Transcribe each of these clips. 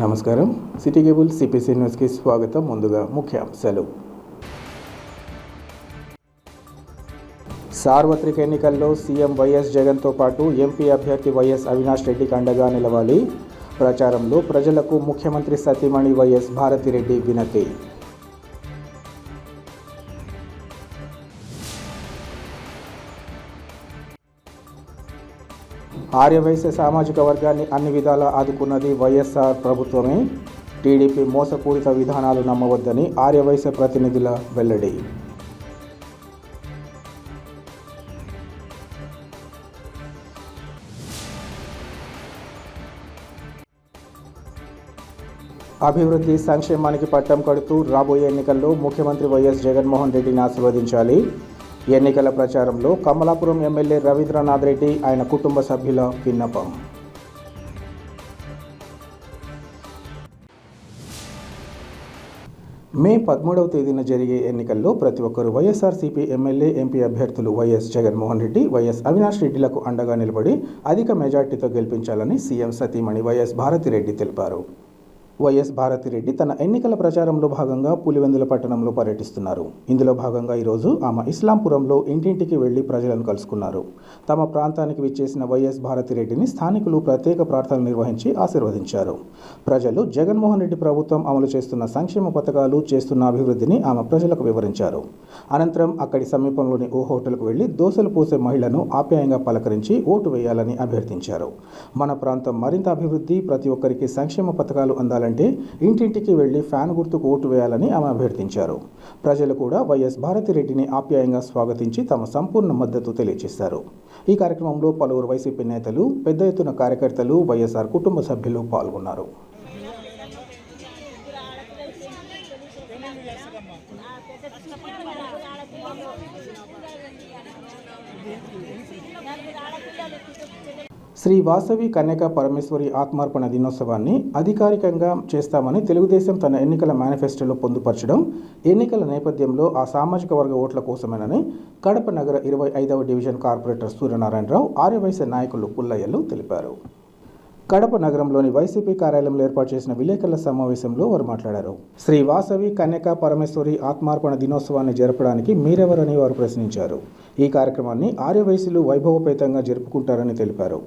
నమస్కారం. City cable CPC న్యూస్కి స్వాగతం. ముందుగా ముఖ్యాంశాలు. సార్వత్రిక ఎన్నికల్లో సీఎం వైఎస్ జగన్తో పాటు ఎంపీ అభ్యర్థి వైఎస్ అవినాష్ రెడ్డికి అండగా నిలవాలి. ప్రచారంలో ప్రజలకు ముఖ్యమంత్రి సతీమణి వైఎస్ భారతిరెడ్డి వినతి. ఆర్యవైశ్య సామాజిక వర్గాన్ని అన్ని విధాలా ఆదుకున్నది వైఎస్ఆర్ ప్రభుత్వమే. టీడీపీ మోసపూరిత విధానాలు నమ్మవద్దని ఆర్యవైశ్య ప్రతినిధుల వెల్లడి. అభివృద్ధి సంక్షేమానికి పట్టం కడుతూ రాబోయే ఎన్నికల్లో ముఖ్యమంత్రి వైఎస్ జగన్మోహన్ రెడ్డిని ఆశీర్వదించాలి. ఎన్నికల ప్రచారంలో కమలాపురం ఎమ్మెల్యే రవీంద్రనాథ్ రెడ్డి, ఆయన కుటుంబ సభ్యుల విన్నపం. మే 13వ తేదీన జరిగే ఎన్నికల్లో ప్రతి ఒక్కరూ వైఎస్ఆర్సీపీ ఎమ్మెల్యే, ఎంపీ అభ్యర్థులు వైఎస్ జగన్మోహన్ రెడ్డి, వైఎస్ అవినాష్ రెడ్డిలకు అండగా నిలబడి అధిక మెజార్టీతో గెలిపించాలని సీఎం సతీమణి వైఎస్ భారతిరెడ్డి తెలిపారు. వైఎస్ భారతిరెడ్డి తన ఎన్నికల ప్రచారంలో భాగంగా పులివెందుల పట్టణంలో పర్యటిస్తున్నారు. ఇందులో భాగంగా ఈరోజు ఆమె ఇస్లాంపురంలో ఇంటింటికి వెళ్లి ప్రజలను కలుసుకున్నారు. తమ ప్రాంతానికి విచ్చేసిన వైఎస్ భారతిరెడ్డిని స్థానికులు ప్రత్యేక ప్రార్థనలు నిర్వహించి ఆశీర్వదించారు. ప్రజలు జగన్మోహన్ రెడ్డి ప్రభుత్వం అమలు చేస్తున్న సంక్షేమ పథకాలు, చేస్తున్న అభివృద్ధిని ఆమె ప్రజలకు వివరించారు. అనంతరం అక్కడి సమీపంలోని ఓ హోటల్కు వెళ్లి దోశలు పోసే మహిళను ఆప్యాయంగా పలకరించి ఓటు వేయాలని అభ్యర్థించారు. మన ప్రాంతం మరింత అభివృద్ధి, ప్రతి ఒక్కరికి సంక్షేమ పథకాలు అందాలని ఇంటింటికి వెళ్లి ఫ్యాన్ గుర్తుకు ఓటు వేయాలని ఆమె అభ్యర్థించారు. ప్రజలు కూడా వైఎస్ భారతిరెడ్డిని ఆప్యాయంగా స్వాగతించి తమ సంపూర్ణ మద్దతు తెలియజేశారు. ఈ కార్యక్రమంలో పలువురు వైసీపీ నేతలు, పెద్ద ఎత్తున కార్యకర్తలు, వైఎస్ఆర్ కుటుంబ సభ్యులు పాల్గొన్నారు. శ్రీ వాసవి కన్యకా పరమేశ్వరి ఆత్మార్పణ దినోత్సవాన్ని అధికారికంగా చేస్తామని తెలుగుదేశం తన ఎన్నికల మేనిఫెస్టోలో పొందుపరచడం ఎన్నికల నేపథ్యంలో ఆ సామాజిక వర్గ ఓట్ల కోసమేనని కడప నగర 25వ డివిజన్ కార్పొరేటర్ సూర్యనారాయణరావు, ఆర్యవైశ్య నాయకులు పుల్లయ్యలు తెలిపారు. కడప నగరంలోని వైసీపీ కార్యాలయంలో ఏర్పాటు చేసిన విలేకరుల సమావేశంలో వారు మాట్లాడారు. శ్రీ వాసవి కన్యకా పరమేశ్వరి ఆత్మార్పణ దినోత్సవాన్ని జరపడానికి మీరెవరని వారు ప్రశ్నించారు. ఈ కార్యక్రమాన్ని ఆర్యవైశ్యులు వైభవపేతంగా జరుపుకుంటారని తెలిపారు.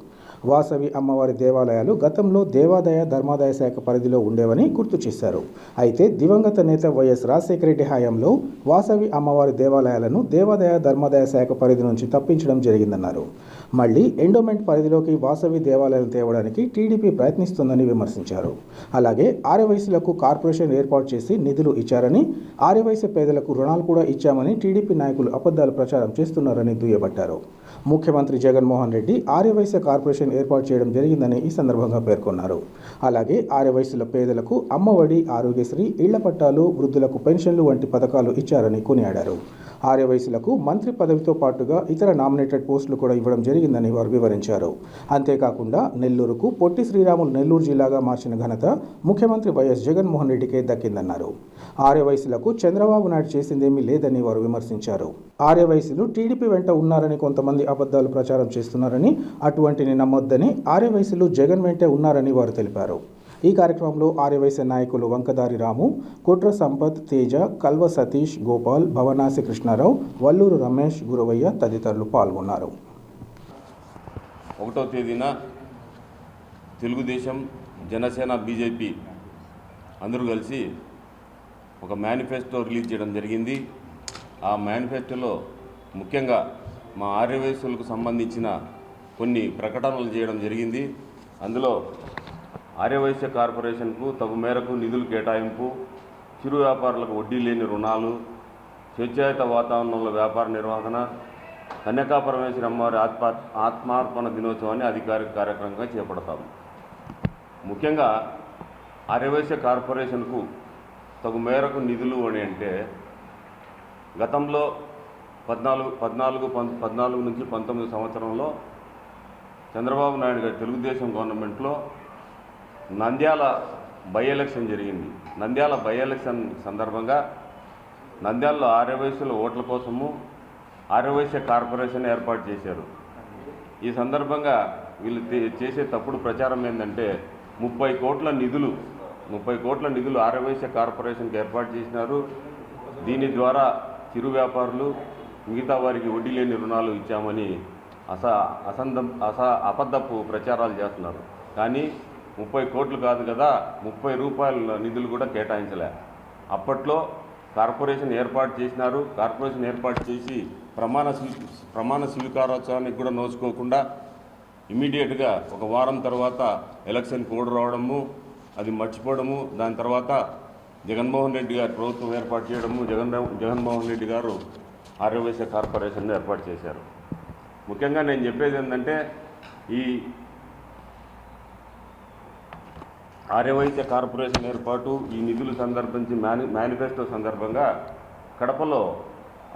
వాసవి అమ్మవారి దేవాలయాలు గతంలో దేవాదాయ ధర్మాదాయ శాఖ పరిధిలో ఉండేవని గుర్తు చేశారు. అయితే దివంగత నేత వైఎస్ రాజశేఖర రెడ్డి హయాంలో వాసవి అమ్మవారి దేవాలయాలను దేవాదాయ ధర్మాదాయ శాఖ పరిధి నుంచి తప్పించడం జరిగిందన్నారు. మళ్లీ ఎండోమెంట్ పరిధిలోకి వాసవి దేవాలయాలు తేవడానికి టీడీపీ ప్రయత్నిస్తుందని విమర్శించారు. అలాగే ఆర్యవైశ్యులకు కార్పొరేషన్ ఏర్పాటు చేసి నిధులు ఇచ్చారని, ఆర్యవైశ్య పేదలకు రుణాలు కూడా ఇచ్చామని టీడీపీ నాయకులు అబద్ధాలు ప్రచారం చేస్తున్నారని దుయ్యబట్టారు. ముఖ్యమంత్రి జగన్మోహన్ రెడ్డి ఆర్యవైశ్య కార్పొరేషన్ ఏర్పాటు చేయడం జరిగిందని ఈ సందర్భంగా పేర్కొన్నారు. అలాగే ఆర్యవైశ్యుల పేదలకు అమ్మఒడి, ఆరోగ్యశ్రీ, ఇళ్ల పట్టాలు, వృద్ధులకు పెన్షన్లు వంటి పథకాలు ఇచ్చారని కొనియాడారు. ఆర్యవైశ్యులకు మంత్రి పదవితో పాటుగా ఇతర నామినేటెడ్ పోస్టులు కూడా ఇవ్వడం జరిగిందని వారు వివరించారు. అంతేకాకుండా నెల్లూరుకు పొట్టి శ్రీరాములు నెల్లూరు జిల్లాగా మార్చిన ఘనత ముఖ్యమంత్రి వైఎస్ జగన్మోహన్ రెడ్డికే దక్కిందన్నారు. ఆర్యవైశ్యులకు చంద్రబాబు నాయుడు చేసిందేమీ లేదని వారు విమర్శించారు. ఆర్యవైశ్యులు టీడీపీ వెంట ఉన్నారని కొంతమంది అబద్ధాలు ప్రచారం చేస్తున్నారని, అటువంటిని నమ్మొద్దని, ఆర్యవైశ్యులు జగన్ వెంటే ఉన్నారని వారు తెలిపారు. ఈ కార్యక్రమంలో ఆర్యవైశ్య నాయకులు వంకదారి రాము, కుట్ర సంపత్, తేజ, కల్వ సతీష్, గోపాల్, భవనాసి కృష్ణారావు, వల్లూరు రమేష్, గురవయ్య తదితరులు పాల్గొన్నారు. 1వ తేదీన తెలుగుదేశం, జనసేన, బీజేపీ అందరూ కలిసి ఒక మేనిఫెస్టో రిలీజ్ చేయడం జరిగింది. ఆ మేనిఫెస్టోలో ముఖ్యంగా మా ఆర్యవైశ్యులకు సంబంధించిన కొన్ని ప్రకటనలు చేయడం జరిగింది. అందులో ఆర్యవైశ్య కార్పొరేషన్కు తగు మేరకు నిధులు కేటాయింపు, చిరు వ్యాపారులకు వడ్డీ లేని రుణాలు, స్వేచ్ఛాయుత వాతావరణంలో వ్యాపార నిర్వహణ, కన్యకా పరమేశ్వరి అమ్మవారి ఆత్మార్పణ దినోత్సవాన్ని అధికారిక కార్యక్రమంగా చేపడతాము. ముఖ్యంగా ఆర్యవైశ్య కార్పొరేషన్కు తగు మేరకు నిధులు అని అంటే గతంలో 14 నుంచి 19 సంవత్సరంలో చంద్రబాబు నాయుడు గారి తెలుగుదేశం గవర్నమెంట్లో నంద్యాల బై ఎలక్షన్ జరిగింది. నంద్యాల బై ఎలక్షన్ సందర్భంగా నంద్యాలలో ఆర్యవైశ్యుల ఓట్ల కోసము ఆర్యవైశ్య కార్పొరేషన్ ఏర్పాటు చేశారు. ఈ సందర్భంగా వీళ్ళు చేసే తప్పుడు ప్రచారం ఏంటంటే 30 కోట్ల నిధులు 30 కోట్ల నిధులు ఆర్యవైశ్య కార్పొరేషన్కి ఏర్పాటు చేసినారు. దీని ద్వారా చిరు వ్యాపారులు మిగతా వారికి వడ్డీ లేని రుణాలు ఇచ్చామని అబద్ధపు ప్రచారాలు చేస్తున్నారు. కానీ 30 కోట్లు కాదు కదా, 30 రూపాయల నిధులు కూడా కేటాయించలే. అప్పట్లో కార్పొరేషన్ ఏర్పాటు చేసినారు. కార్పొరేషన్ ఏర్పాటు చేసి ప్రమాణ స్వీకారోత్సవానికి కూడా నోచుకోకుండా ఇమీడియట్గా ఒక వారం తర్వాత ఎలక్షన్ కోడ్ రావడము, అది మర్చిపోవడము, దాని తర్వాత జగన్మోహన్ రెడ్డి గారు ప్రభుత్వం ఏర్పాటు చేయడము, జగన్మోహన్ రెడ్డి గారు ఆర్యవైశ్య కార్పొరేషన్ను ఏర్పాటు చేశారు. ముఖ్యంగా నేను చెప్పేది ఏంటంటే, ఈ ఆర్యవైశ్య కార్పొరేషన్ ఏర్పాటు, ఈ నిధులు సందర్భించి మేనిఫెస్టో సందర్భంగా కడపలో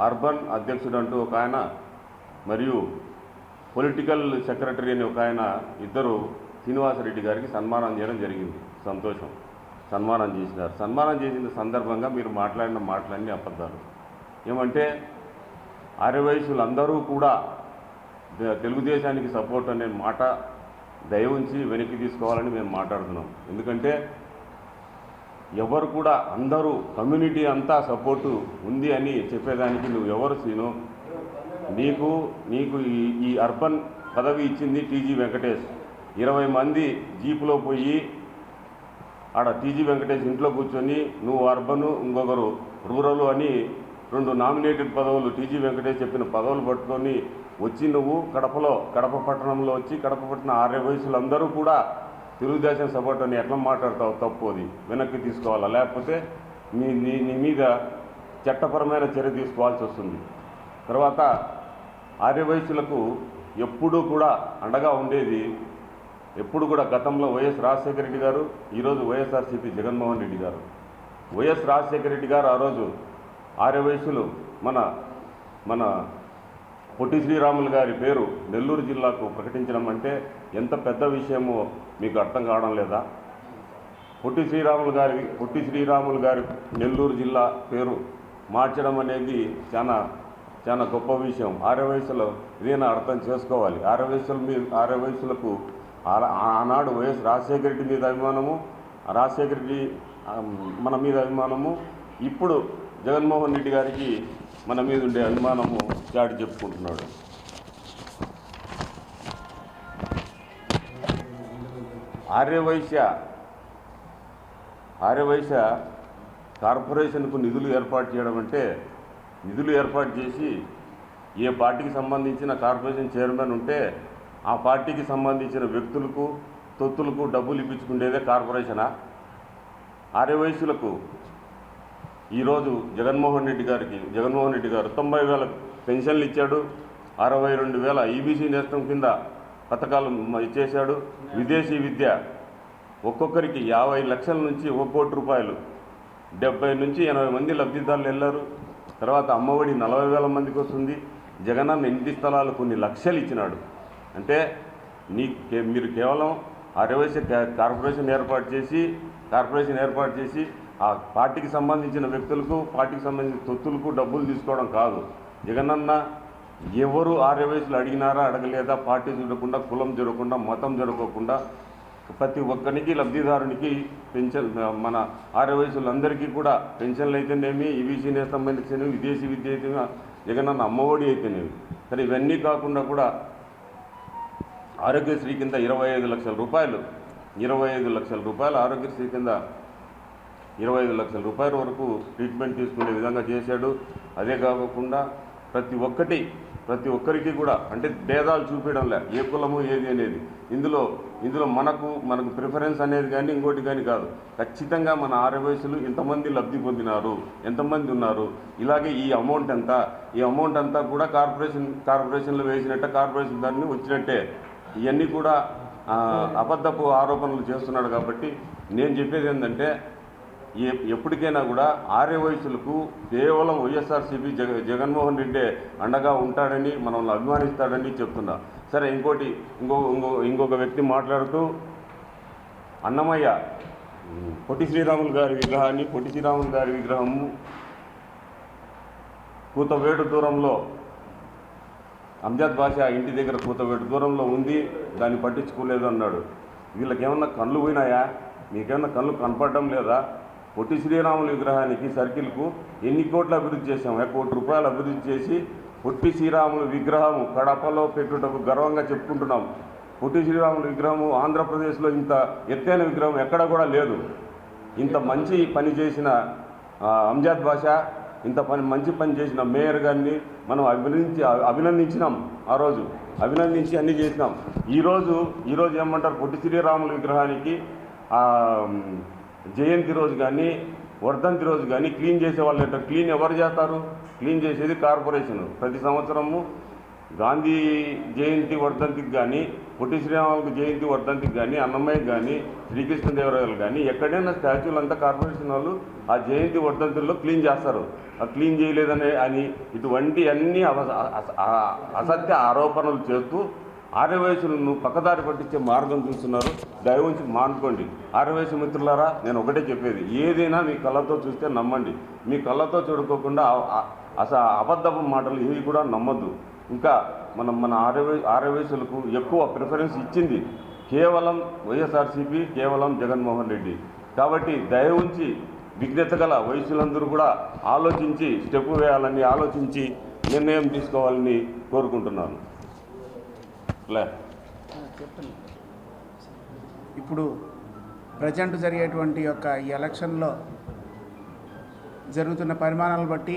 అర్బన్ అధ్యక్షుడు అంటూ ఒక ఆయన మరియు పొలిటికల్ సెక్రటరీ అని ఒక ఆయన, ఇద్దరు శ్రీనివాసరెడ్డి గారికి సన్మానం చేయడం జరిగింది. సంతోషం, సన్మానం చేసినారు. సన్మానం చేసిన సందర్భంగా మీరు మాట్లాడిన మాటలన్నీ అబద్ధాలు. ఏమంటే ఆర్యవైశ్యులందరూ కూడా తెలుగుదేశానికి సపోర్ట్ అనే మాట దయ ఉంచి వెనక్కి తీసుకోవాలని మేము మాట్లాడుతున్నాం. ఎందుకంటే ఎవరు కూడా, అందరూ కమ్యూనిటీ అంతా సపోర్టు ఉంది అని చెప్పేదానికి నువ్వు ఎవరు సీను? నీకు ఈ అర్బన్ పదవి ఇచ్చింది టీజీ వెంకటేష్. 20 మంది జీపులో పోయి ఆడ టీజీ వెంకటేష్ ఇంట్లో కూర్చొని నువ్వు అర్బను ఇంకొకరు రూరల్ అని 2 నామినేటెడ్ పదవులు టీజీ వెంకటేష్ చెప్పిన పదవులు పట్టుకొని వచ్చి నువ్వు కడప పట్టణంలో వచ్చి కడప పట్టణ ఆర్యవైశ్యులందరూ కూడా తెలుగుదేశం సపోర్ట్ అని ఎట్లా మాట్లాడతావు? తప్పు, అది వెనక్కి తీసుకోవాలా, లేకపోతే నీ మీద చట్టపరమైన చర్య తీసుకోవాల్సి వస్తుంది. తర్వాత ఆర్యవైశ్యులకు ఎప్పుడూ కూడా అండగా ఉండేది, ఎప్పుడు కూడా గతంలో వైఎస్ రాజశేఖర రెడ్డి గారు, ఈరోజు వైఎస్ఆర్సీపీ జగన్మోహన్ రెడ్డి గారు. వైఎస్ రాజశేఖర రెడ్డి గారు ఆ రోజు ఆర్యవైశ్యులు మన పొట్టి శ్రీరాములు గారి పేరు నెల్లూరు జిల్లాకు ప్రకటించడం అంటే ఎంత పెద్ద విషయమో మీకు అర్థం కావడం లేదా? పొట్టి శ్రీరాములు గారి నెల్లూరు జిల్లా పేరు మార్చడం అనేది చాలా గొప్ప విషయం. ఆర్యవైశ్యులు ఇదేనా అర్థం చేసుకోవాలి. ఆర్యవైశ్యులకు ఆనాడు వైఎస్ రాజశేఖర రెడ్డి మీద అభిమానము, రాజశేఖర రెడ్డి మన మీద అభిమానము, ఇప్పుడు జగన్మోహన్ రెడ్డి గారికి మన మీద ఉండే అభిమానము చాటి చెప్పుకుంటున్నాడు. ఆర్యవైశ్య కార్పొరేషన్కు నిధులు ఏర్పాటు చేయడం అంటే, నిధులు ఏర్పాటు చేసి ఏ పార్టీకి సంబంధించిన కార్పొరేషన్ చైర్మన్ ఉంటే ఆ పార్టీకి సంబంధించిన వ్యక్తులకు తొత్తులకు డబ్బులు ఇప్పించుకునేదే కార్పొరేషనా? ఆర్యవైశ్యులకు ఈరోజు జగన్మోహన్ రెడ్డి గారు 90,000 పెన్షన్లు ఇచ్చాడు, 62,000 ఈబీసీ నేస్తం కింద పథకాలు ఇచ్చేశాడు. విదేశీ విద్య ఒక్కొక్కరికి 50 లక్షల నుంచి 1 కోటి రూపాయలు, 70 నుంచి 80 మంది లబ్ధిదారులు వెళ్ళారు. తర్వాత అమ్మఒడి 40,000 మందికి వస్తుంది. జగనన్న ఇంటి స్థలాలు కొన్ని లక్షలు ఇచ్చినాడు. అంటే మీరు కేవలం ఆర్యవైశ్య కార్పొరేషన్ ఏర్పాటు చేసి ఆ పార్టీకి సంబంధించిన వ్యక్తులకు, పార్టీకి సంబంధించిన తొత్తులకు డబ్బులు తీసుకోవడం కాదు. జగనన్న ఎవరు ఆర్యవైశ్యులు అడిగినారా అడగలేదా, పార్టీ చూడకుండా, కులం చూడకుండా, మతం జరగకుండా ప్రతి ఒక్కరికి లబ్ధిదారునికి పెన్షన్, మన ఆర్యవైశ్యులందరికీ కూడా పెన్షన్లు అయితేనేమి, ఈబీసీ నేస్తం అయితేనేమి, విదేశీ విద్య అయితేనేమి, జగనన్న అమ్మఒడి అయితేనేమి. సరే, ఇవన్నీ కాకుండా కూడా ఆరోగ్యశ్రీ కింద 25 లక్షల రూపాయలు, 25 లక్షల రూపాయలు ఆరోగ్యశ్రీ కింద 25 లక్షల రూపాయల వరకు ట్రీట్మెంట్ తీసుకునే విధంగా చేశాడు. అదే కాకుండా ప్రతి ఒక్కరికి కూడా, అంటే భేదాలు చూపించడంలే, ఏ కులము ఏది అనేది. ఇందులో మనకు ప్రిఫరెన్స్ అనేది కానీ ఇంకోటి కానీ కాదు. ఖచ్చితంగా మన ఆర్యవైశ్యులు ఎంతమంది లబ్ధి పొందినారు, ఎంతమంది ఉన్నారు, ఇలాగే ఈ అమౌంట్ అంతా కూడా కార్పొరేషన్లో వేసినట్టే, కార్పొరేషన్ దాన్ని వచ్చినట్టే. ఇవన్నీ కూడా అబద్ధపు ఆరోపణలు చేస్తున్నాడు. కాబట్టి నేను చెప్పేది ఏంటంటే, ఎప్పటికైనా కూడా ఆర్యవైశ్యులకు కేవలం వైఎస్ఆర్సీపీ జగన్మోహన్ రెడ్డి అండగా ఉంటాడని, మనల్ని అభిమానిస్తాడని చెప్తున్నా. సరే, ఇంకొక వ్యక్తి మాట్లాడుతూ అన్నమయ్య పొట్టి శ్రీరాములు గారి విగ్రహము కూతవేటు దూరంలో, అంజద్ బాషా ఇంటి దగ్గర కూతవేటు దూరంలో ఉంది, దాన్ని పట్టించుకోలేదు అన్నాడు. వీళ్ళకి ఏమన్నా కళ్ళు పోయినాయా? మీకేమన్నా కళ్ళు కనపడడం లేదా? పొట్టి శ్రీరాములు విగ్రహానికి సర్కిల్కు ఎన్ని కోట్ల అభివృద్ధి చేశాం? 1 కోటి రూపాయలు అభివృద్ధి చేసి పొట్టి శ్రీరాములు విగ్రహం కడపలో పెట్టుటకు గర్వంగా చెప్పుకుంటున్నాం. పొట్టి శ్రీరాములు విగ్రహము ఆంధ్రప్రదేశ్లో ఇంత ఎత్తైన విగ్రహం ఎక్కడ కూడా లేదు. ఇంత మంచి పని చేసిన అంజాద్ బాషా, ఇంత మంచి పని చేసిన మేయర్ గారిని మనం అభినందించినాం. ఆ రోజు అభినందించి అన్నీ చేసినాం. ఈరోజు ఏమంటారు, పొట్టి శ్రీరాములు విగ్రహానికి జయంతి రోజు కానీ వర్ధంతి రోజు కానీ క్లీన్ చేసే వాళ్ళు అంటారు. క్లీన్ ఎవరు చేస్తారు? క్లీన్ చేసేది కార్పొరేషన్. ప్రతి సంవత్సరము గాంధీ జయంతి వర్ధంతికి కానీ, పొట్టి శ్రీరాములు జయంతి వర్ధంతికి కానీ, అన్నమయ్యకి కానీ, శ్రీకృష్ణదేవరాయలు కానీ ఎక్కడైనా స్టాచ్యూలు అంతా కార్పొరేషన్ వాళ్ళు ఆ జయంతి వర్ధంతుల్లో క్లీన్ చేస్తారు. ఆ క్లీన్ చేయలేదని ఇటువంటి అన్ని అసత్య ఆరోపణలు చేస్తూ ఆర్యవయసులను పక్కదారి పట్టించే మార్గం చూస్తున్నారు. దయవుంచి మానుకోండి. ఆర్యవయసు మిత్రులారా, నేను ఒకటే చెప్పేది, ఏదైనా మీ కళ్ళతో చూస్తే నమ్మండి. మీ కళ్ళతో చూడుకోకుండా అబద్ధపు మాటలు ఏవి కూడా నమ్మద్దు. ఇంకా మన ఆర్యవయసులకు ఎక్కువ ప్రిఫరెన్స్ ఇచ్చింది కేవలం వైఎస్ఆర్సీపీ, కేవలం జగన్మోహన్ రెడ్డి. కాబట్టి దయవుంచి విజ్ఞత గల వయసులందరూ కూడా ఆలోచించి స్టెప్ వేయాలని, ఆలోచించి నిర్ణయం తీసుకోవాలని కోరుకుంటున్నాను. ఇప్పుడు ప్రజెంట్ జరిగేటువంటి యొక్క ఈ ఎలక్షన్లో జరుగుతున్న పరిమాణాలను బట్టి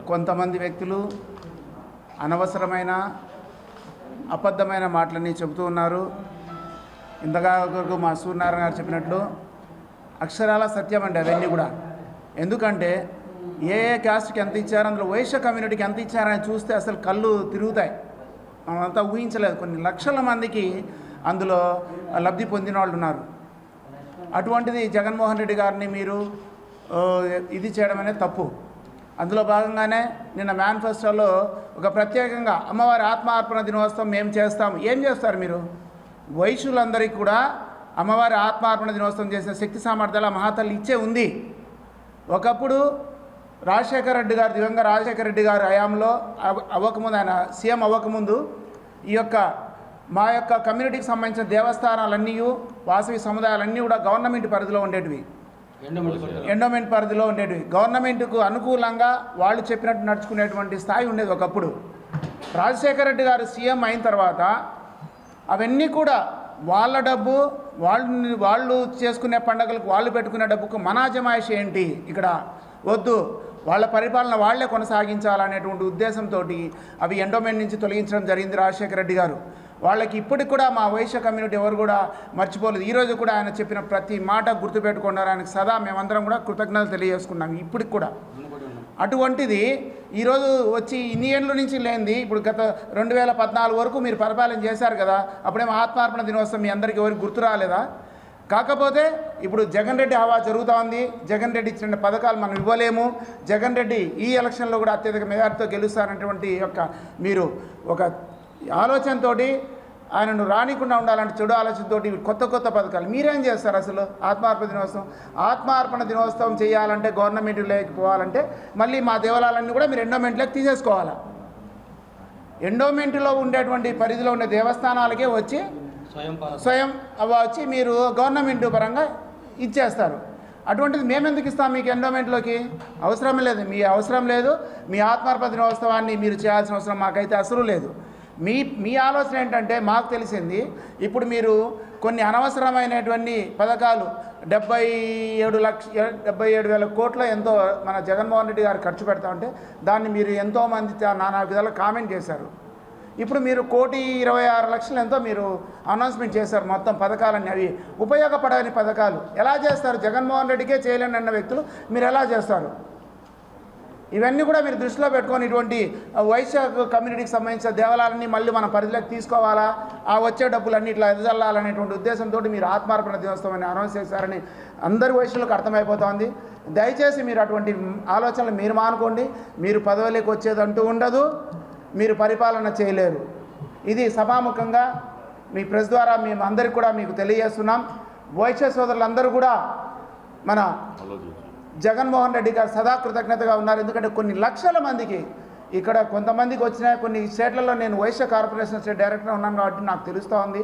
కొంతమంది వ్యక్తులు అనవసరమైన అబద్ధమైన మాటలన్నీ చెబుతూ ఉన్నారు. ఇంతవరకు మా సూర్యనారాయణ గారు చెప్పినట్లు అక్షరాల సత్యం అండి అవన్నీ కూడా. ఎందుకంటే ఏ క్యాస్ట్కి ఎంత ఇచ్చారో, అందులో వైశ్య కమ్యూనిటీకి ఎంత ఇచ్చారని చూస్తే అసలు కళ్ళు తిరుగుతాయి. మనమంతా ఊహించలేదు. కొన్ని లక్షల మందికి అందులో లబ్ధి పొందిన వాళ్ళు ఉన్నారు. అటువంటిది జగన్మోహన్ రెడ్డి గారిని మీరు ఇది చేయడం అనేది తప్పు. అందులో భాగంగానే నిన్న మేనిఫెస్టోలో ఒక ప్రత్యేకంగా అమ్మవారి ఆత్మార్పణ దినోత్సవం మేము చేస్తాము. ఏం చేస్తారు మీరు? వైశ్యులందరికీ కూడా అమ్మవారి ఆత్మార్పణ దినోత్సవం చేసిన శక్తి సామర్థ్యాల మహాతల్లి ఇచ్చే ఉంది. ఒకప్పుడు రాజశేఖర రెడ్డి గారు, దివంగత రాజశేఖర రెడ్డి గారు హయాంలో అవ్వకముందు, ఆయన సీఎం అవ్వకముందు ఈ యొక్క మా యొక్క కమ్యూనిటీకి సంబంధించిన దేవస్థానాలన్నీ, వాసవి సముదాయాలన్నీ కూడా గవర్నమెంట్ పరిధిలో ఉండేటివి, ఎండోమెంట్ పరిధిలో ఉండేటివి. గవర్నమెంట్కు అనుకూలంగా వాళ్ళు చెప్పినట్టు నడుచుకునేటువంటి స్థాయి ఉండేది ఒకప్పుడు. రాజశేఖర రెడ్డి గారు సీఎం అయిన తర్వాత అవన్నీ కూడా వాళ్ళ డబ్బు, వాళ్ళు చేసుకునే పండగలకు వాళ్ళు పెట్టుకునే డబ్బుకు మన అజమాయిషి ఏంటి? ఇక్కడ వద్దు, వాళ్ళ పరిపాలన వాళ్లే కొనసాగించాలనేటువంటి ఉద్దేశంతో అవి ఎండోమెంట్ నుంచి తొలగించడం జరిగింది రాజశేఖర రెడ్డి గారు. వాళ్ళకి ఇప్పటికి కూడా మా వైశ్య కమ్యూనిటీ ఎవరు కూడా మర్చిపోలేదు. ఈరోజు కూడా ఆయన చెప్పిన ప్రతి మాట గుర్తుపెట్టుకున్నారు. ఆయనకు సదా మేమందరం కూడా కృతజ్ఞతలు తెలియజేసుకున్నాం ఇప్పటికి కూడా. అటువంటిది ఈరోజు వచ్చి ఇన్ని ఏళ్ళ నుంచి లేనిది ఇప్పుడు గత 2014 వరకు మీరు పరిపాలన చేశారు కదా, అప్పుడేమో ఆత్మార్పణ దినోత్సవం మీ అందరికీ ఎవరికి గుర్తు రాలేదా? కాకపోతే ఇప్పుడు జగన్ రెడ్డి హవా జరుగుతూ ఉంది. జగన్ రెడ్డి ఇచ్చిన పథకాలు మనం ఇవ్వలేము. జగన్ రెడ్డి ఈ ఎలక్షన్లో కూడా అత్యధిక మెజార్టీతో గెలుస్తారనేటువంటి యొక్క మీరు ఒక ఆలోచనతో ఆయనను రానికుండా ఉండాలంటే చెడు ఆలోచనతో కొత్త కొత్త పథకాలు మీరేం చేస్తారు? అసలు ఆత్మార్పణ దినోత్సవం చేయాలంటే గవర్నమెంట్ లేకపోవాలంటే మళ్ళీ మా దేవాలయాలన్నీ కూడా మీరు ఎండోమెంట్లోకి తీసేసుకోవాలా? ఎండోమెంట్లో ఉండేటువంటి పరిధిలో ఉండే దేవస్థానాలకే వచ్చి స్వయం వచ్చి మీరు గవర్నమెంట్ పరంగా ఇచ్చేస్తారు. అటువంటిది మేమెందుకు ఇస్తాం మీకు ఎండోమెంట్లోకి? అవసరం లేదు, మీ అవసరం లేదు. మీ ఆత్మార్పణ దినోత్సవాన్ని మీరు చేయాల్సిన అవసరం మాకైతే అసలు లేదు. మీ ఆలోచన ఏంటంటే, మాకు తెలిసింది ఇప్పుడు మీరు కొన్ని అనవసరమైనటువంటి పథకాలు 77,000 కోట్ల ఎంతో మన జగన్మోహన్ రెడ్డి గారు ఖర్చు పెడతా ఉంటే దాన్ని మీరు ఎంతోమంది నానా విధాలు కామెంట్ చేశారు. ఇప్పుడు మీరు 1,26,00,000 ఎంతో మీరు అనౌన్స్మెంట్ చేశారు. మొత్తం పథకాలన్నీ అవి ఉపయోగపడని పథకాలు ఎలా చేస్తారు? జగన్మోహన్ రెడ్డికే చేయలేని అన్న వ్యక్తులు మీరు ఎలా చేస్తారు? ఇవన్నీ కూడా మీరు దృష్టిలో పెట్టుకొని ఇటువంటి వైశ్య కమ్యూనిటీకి సంబంధించిన దేవాలయాలన్నీ మళ్ళీ మన పరిధిలోకి తీసుకోవాలా, ఆ వచ్చే డబ్బులన్నీ ఇట్లా ఎదజల్లాలనేటువంటి ఉద్దేశంతో మీరు ఆత్మార్పణ దినోత్సవాన్ని అనౌన్స్ చేశారని అందరి వైశ్యులకు అర్థమైపోతోంది. దయచేసి మీరు అటువంటి ఆలోచనలు మీరు మానుకోండి. మీరు పదవిలోకి వచ్చేదంటూ ఉండదు, మీరు పరిపాలన చేయలేరు. ఇది సభాముఖంగా మీ ప్రెస్ ద్వారా మేము అందరికీ కూడా మీకు తెలియజేస్తున్నాం. వైశ్య సోదరులందరూ కూడా మన జగన్మోహన్ రెడ్డి గారు సదా కృతజ్ఞతగా ఉన్నారు. ఎందుకంటే కొన్ని లక్షల మందికి ఇక్కడ కొంతమందికి వచ్చినాయి. కొన్ని స్టేట్లలో నేను వైశ్య కార్పొరేషన్ స్టేట్ డైరెక్టర్ ఉన్నాను కాబట్టి నాకు తెలుస్తూ ఉంది.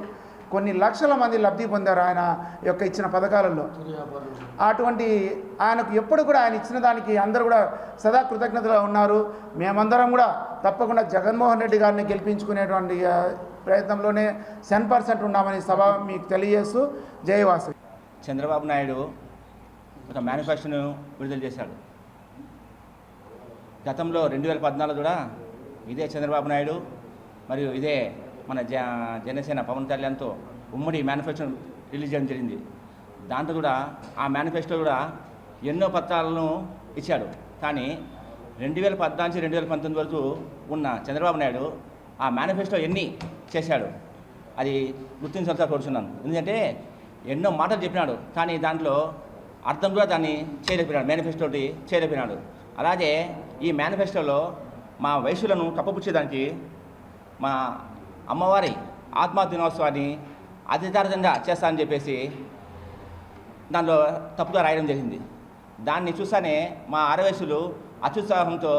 కొన్ని లక్షల మంది లబ్ధి పొందారు ఆయన యొక్క ఇచ్చిన పథకాలలో. అటువంటి ఆయనకు ఎప్పుడు కూడా ఆయన ఇచ్చిన దానికి అందరూ కూడా సదా కృతజ్ఞతగా ఉన్నారు. మేమందరం కూడా తప్పకుండా జగన్మోహన్ రెడ్డి గారిని గెలిపించుకునేటువంటి ప్రయత్నంలోనే 100% ఉన్నామని సభ మీకు తెలియజేస్తూ జయవాసు. చంద్రబాబు నాయుడు ఒక మేనిఫెస్టోను విడుదల చేశాడు. గతంలో 2014 కూడా ఇదే చంద్రబాబు నాయుడు మరియు ఇదే మన జనసేన పవన్ కళ్యాణ్తో ఉమ్మడి మేనిఫెస్టో రిలీజ్ చేయడం జరిగింది. దాంట్లో కూడా ఆ మేనిఫెస్టో కూడా ఎన్నో పత్రాలను ఇచ్చాడు. కానీ 2014 నుంచి 2019 వరకు ఉన్న చంద్రబాబు నాయుడు ఆ మేనిఫెస్టో ఎన్ని చేశాడు అది గుర్తించాల్సి కోరుచున్నాను. ఎందుకంటే ఎన్నో మాటలు చెప్పినాడు, కానీ దాంట్లో అర్థం కూడా దాన్ని చేయలేకపోయినాడు, మేనిఫెస్టోటి చేయలేకపోయినాడు. అలాగే ఈ మేనిఫెస్టోలో మా వయసులను కప్పపుచ్చేదానికి మా అమ్మవారి ఆత్మ దినోత్సవాన్ని అధికారికంగా చేస్తానని చెప్పేసి దానిలో తప్పుగా రాయడం జరిగింది. దాన్ని చూసానే మా ఆరవయసులు అత్యుత్సాహంతో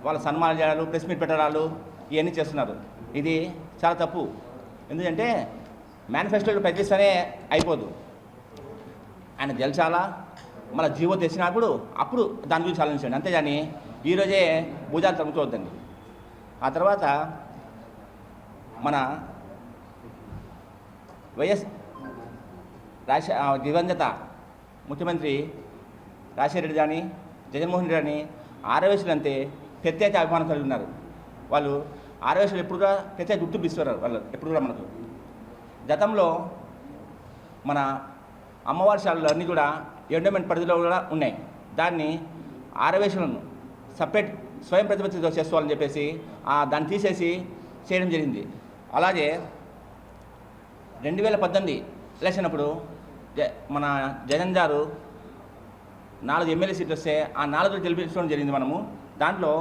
వాళ్ళ సన్మానం చేయడాలు, ప్రెస్ మీట్ పెట్టడాలు ఇవన్నీ చేస్తున్నారు. ఇది చాలా తప్పు. ఎందుకంటే మేనిఫెస్టోలు ప్రకటిస్తేనే అయిపోదు, ఆయన గెలిచాలా, మన జీవో తెచ్చినప్పుడు అప్పుడు దాని గురించి ఆలోచించండి, అంతేగాని ఈరోజే భుజాలు తగ్గుతోద్దండి. ఆ తర్వాత మన వైఎస్ దివంగత ముఖ్యమంత్రి రాజశేఖర రెడ్డి కానీ జగన్మోహన్ రెడ్డి కానీ ఆరవయసులంతే ప్రత్యేక అభిమానం కలిగి ఉన్నారు. వాళ్ళు ఆరవయసులు ఎప్పుడు కూడా ప్రత్యేక గుర్తింపు ఇస్తారు వాళ్ళు ఎప్పుడు కూడా మనకు. గతంలో మన అమ్మవారి శాలలు అన్నీ కూడా ఎండోమెంట్ పరిధిలో కూడా ఉన్నాయి. దాన్ని ఆరవయసులను సపరేట్ స్వయం ప్రతిపత్తితో చేసుకోవాలని చెప్పేసి దాన్ని తీసేసి చేయడం జరిగింది. అలాగే 2018 ఎలక్షన్ అప్పుడు మన జగన్ గారు 4 ఎమ్మెల్యే సీట్లు వస్తే ఆ 4 గెలిపించడం జరిగింది మనము. దాంట్లో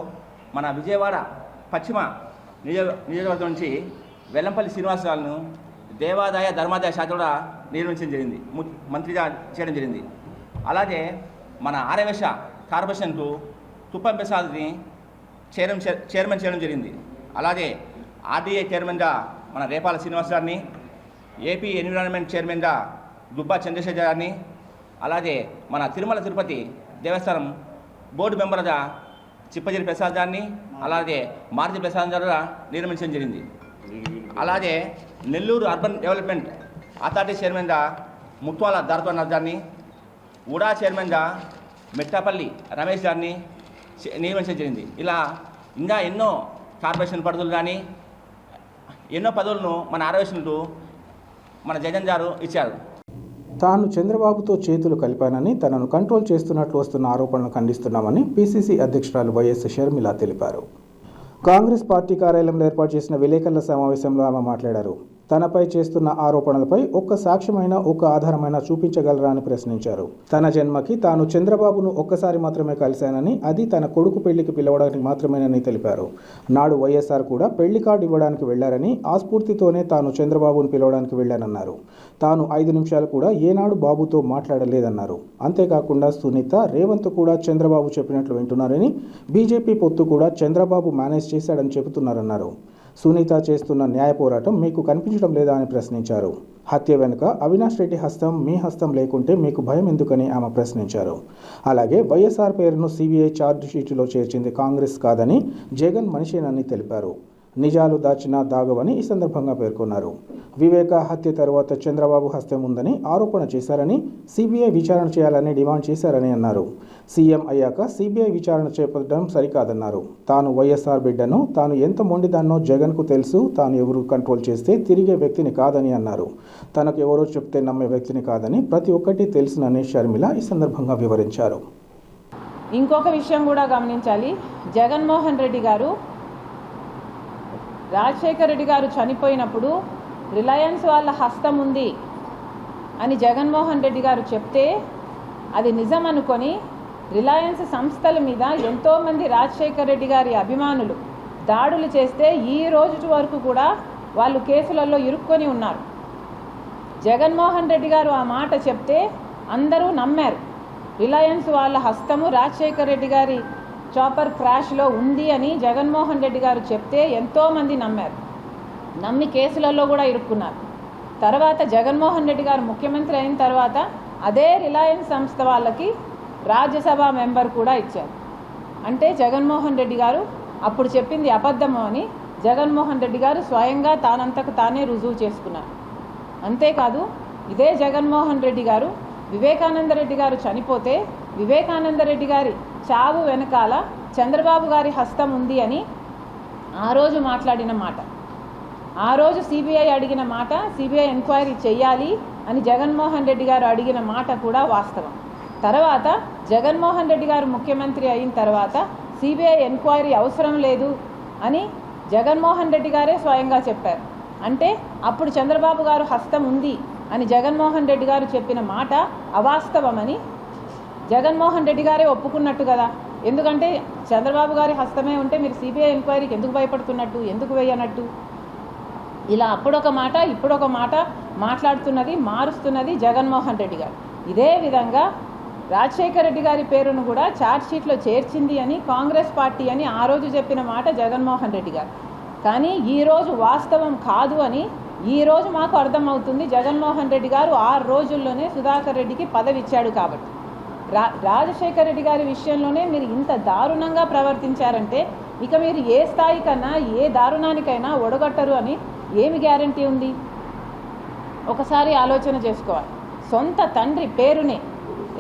మన విజయవాడ పశ్చిమ నియోజకవర్గం నుంచి వెల్లంపల్లి శ్రీనివాసరావును దేవాదాయ ధర్మాదాయ శాఖ కూడా నిర్మించడం జరిగింది, మంత్రిగా చేయడం జరిగింది. అలాగే మన ఆరవేశ కార్పొరేషన్కు తుప్పం ప్రసాద్ని చైర్మన్ చేయడం జరిగింది. అలాగే ఆర్డీఏ చైర్మన్గా మన రేపాల శ్రీనివాస్ గారిని, ఏపీ ఎన్విరాన్మెంట్ చైర్మన్గా గుబ్బా చంద్రశేఖర్ గారిని, అలాగే మన తిరుమల తిరుపతి దేవస్థానం బోర్డు మెంబర్గా చిప్పజిరి ప్రసాద్ గారిని, అలాగే మారుతి ప్రసాద్ గారు నిర్మించడం జరిగింది. అలాగే నెల్లూరు అర్బన్ డెవలప్మెంట్ అథారిటీ చైర్మన్గా ముత్వాల దార్తోనాథ్ గారిని, ఉడా చైర్మన్గా మెట్టాపల్లి రమేష్ గారిని నియమించడం జరిగింది. ఇలా ఇంకా ఎన్నో కార్పొరేషన్ పదవులు కానీ ఎన్నో పదవులను మన ఆరవేశులకు మన జగన్ గారు ఇచ్చారు. తాను చంద్రబాబుతో చేతులు కలిపానని, తనను కంట్రోల్ చేస్తున్నట్లు వస్తున్న ఆరోపణలు ఖండిస్తున్నామని పిసిసి అధ్యక్షురాలు వైఎస్ షర్మిల తెలిపారు. కాంగ్రెస్ పార్టీ కార్యాలయంలో ఏర్పాటు చేసిన విలేకరుల సమావేశంలో ఆమె మాట్లాడారు. తనపై చేస్తున్న ఆరోపణలపై ఒక్క సాక్ష్యమైన ఒక్క ఆధారమైనా చూపించగలరా అని ప్రశ్నించారు. తన జన్మకి తాను చంద్రబాబును ఒక్కసారి మాత్రమే కలిశానని, అది తన కొడుకు పెళ్లికి పిలవడానికి మాత్రమేనని తెలిపారు. నాడు వైఎస్ఆర్ కూడా పెళ్లి కార్డు ఇవ్వడానికి వెళ్లారని, ఆ స్ఫూర్తితోనే తాను చంద్రబాబును పిలవడానికి వెళ్లానన్నారు. తాను 5 నిమిషాలు కూడా ఏనాడు బాబుతో మాట్లాడలేదన్నారు. అంతేకాకుండా సునీత, రేవంత్ కూడా చంద్రబాబు చెప్పినట్లు వింటున్నారని, బీజేపీ పొత్తు కూడా చంద్రబాబు మేనేజ్ చేశాడని చెబుతున్నారన్నారు. సునీత చేస్తున్న న్యాయ పోరాటం మీకు కనిపించడం లేదా అని ప్రశ్నించారు. హత్య వెనుక అవినాష్ రెడ్డి హస్తం, మీ హస్తం లేకుంటే మీకు భయం ఎందుకని ఆమె ప్రశ్నించారు. అలాగే వైఎస్ఆర్ పేరును సిబిఐ ఛార్జ్ షీటులో చేర్చింది కాంగ్రెస్ కాదని, జగన్ మనిషేనని తెలిపారు. నిజాలు దాచినా దాగవని ఈ సందర్భంగా పేర్కొన్నారు. వివేక హత్య తర్వాత చంద్రబాబు హస్తం ఉందని ఆరోపణ చేశారని, సిబిఐ విచారణ చేయాలని డిమాండ్ చేశారని అన్నారు. సీఎం అయ్యాక సిబిఐ విచారణ చేపట్టడం సరికాదన్నారు. తాను వైఎస్ఆర్ బిడ్డను, తాను ఎంత మొండిదాన్నో జగన్కు తెలుసు. తాను ఎవరు కంట్రోల్ చేస్తే తిరిగే వ్యక్తిని కాదని అన్నారు. తనకు ఎవరో చెప్తే నమ్మే వ్యక్తిని కాదని ప్రతి ఒక్కటి తెలుసునని షర్మిల ఈ సందర్భంగా వివరించారు. ఇంకొక విషయం కూడా గమనించాలి. జగన్మోహన్ రెడ్డి గారు రాజశేఖర రెడ్డి గారు చనిపోయినప్పుడు రిలయన్స్ వాళ్ళ హస్తం ఉంది అని జగన్మోహన్ రెడ్డి గారు చెప్తే అది నిజం అనుకొని రిలయన్స్ సంస్థల మీద ఎంతోమంది రాజశేఖర రెడ్డి గారి అభిమానులు దాడులు చేస్తే ఈ రోజు వరకు కూడా వాళ్ళు కేసులలో ఇరుక్కొని ఉన్నారు. జగన్మోహన్ రెడ్డి గారు ఆ మాట చెప్తే అందరూ నమ్మారు. రిలయన్స్ వాళ్ళ హస్తము రాజశేఖర రెడ్డి గారి చాపర్ క్రాష్లో ఉంది అని జగన్మోహన్ రెడ్డి గారు చెప్తే ఎంతోమంది నమ్మారు. నమ్మి కేసులలో కూడా ఇరుక్కున్నారు. తర్వాత జగన్మోహన్ రెడ్డి గారు ముఖ్యమంత్రి అయిన తర్వాత అదే రిలయన్స్ సంస్థ వాళ్ళకి రాజ్యసభ మెంబర్ కూడా ఇచ్చారు. అంటే జగన్మోహన్ రెడ్డి గారు అప్పుడు చెప్పింది అబద్ధము అని జగన్మోహన్ రెడ్డి గారు స్వయంగా తానంతకు తానే రుజువు చేసుకున్నారు. అంతేకాదు ఇదే జగన్మోహన్ రెడ్డి గారు వివేకానంద రెడ్డి గారు చనిపోతే వివేకానంద రెడ్డి గారి చావు వెనకాల చంద్రబాబు గారి హస్తం ఉంది అని ఆ రోజు మాట్లాడిన మాట, ఆ రోజు సిబిఐ అడిగిన మాట, సిబిఐ ఎంక్వైరీ చెయ్యాలి అని జగన్మోహన్ రెడ్డి గారు అడిగిన మాట కూడా వాస్తవం. తర్వాత జగన్మోహన్ రెడ్డి గారు ముఖ్యమంత్రి అయిన తర్వాత సిబిఐ ఎంక్వైరీ అవసరం లేదు అని జగన్మోహన్ రెడ్డి గారే స్వయంగా చెప్పారు. అంటే అప్పుడు చంద్రబాబు గారు హస్తం ఉంది అని జగన్మోహన్ రెడ్డి గారు చెప్పిన మాట అవాస్తవమని జగన్మోహన్ రెడ్డి గారే ఒప్పుకున్నట్టు కదా. ఎందుకంటే చంద్రబాబు గారి హస్తమే ఉంటే మీరు సిబిఐ ఎంక్వైరీకి ఎందుకు భయపడుతున్నట్టు, ఎందుకు వేయనట్టు? ఇలా అప్పుడొక మాట ఇప్పుడొక మాట మాట్లాడుతున్నది, మారుస్తున్నది జగన్మోహన్ రెడ్డి గారు. ఇదే విధంగా రాజశేఖర రెడ్డి గారి పేరును కూడా ఛార్జ్షీట్లో చేర్చింది అని కాంగ్రెస్ పార్టీ అని ఆ రోజు చెప్పిన మాట జగన్మోహన్ రెడ్డి గారు. కానీ ఈరోజు వాస్తవం కాదు అని ఈరోజు మాకు అర్థమవుతుంది. జగన్మోహన్ రెడ్డి గారు 6 రోజుల్లోనే సుధాకర్ రెడ్డికి పదవి ఇచ్చాడు కాబట్టి. రాజశేఖర రెడ్డి గారి విషయంలోనే మీరు ఇంత దారుణంగా ప్రవర్తించారంటే ఇక మీరు ఏ స్థాయికన్నా ఏ దారుణానికైనా ఒడగట్టరు అని ఏమి గ్యారంటీ ఉంది? ఒకసారి ఆలోచన చేసుకోవాలి. సొంత తండ్రి పేరునే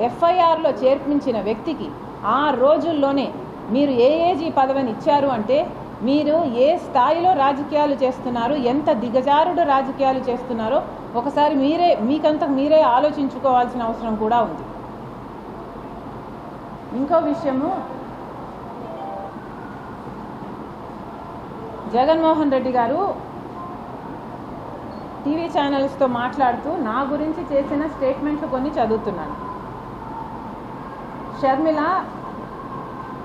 ఎఫ్ఐఆర్లో చేర్పించిన వ్యక్తికి 6 రోజుల్లోనే మీరు ఏఏజీ పదవిని ఇచ్చారు అంటే మీరు ఏ స్థాయిలో రాజకీయాలు చేస్తున్నారు, ఎంత దిగజారుడు రాజకీయాలు చేస్తున్నారో ఒకసారి మీకంతకు మీరే ఆలోచించుకోవాల్సిన అవసరం కూడా ఉంది. ఇంకో విషయము, జగన్మోహన్ రెడ్డి గారు టీవీ ఛానల్స్తో మాట్లాడుతూ నా గురించి చేసిన స్టేట్మెంట్లు కొన్ని చదువుతున్నాను. షర్మిల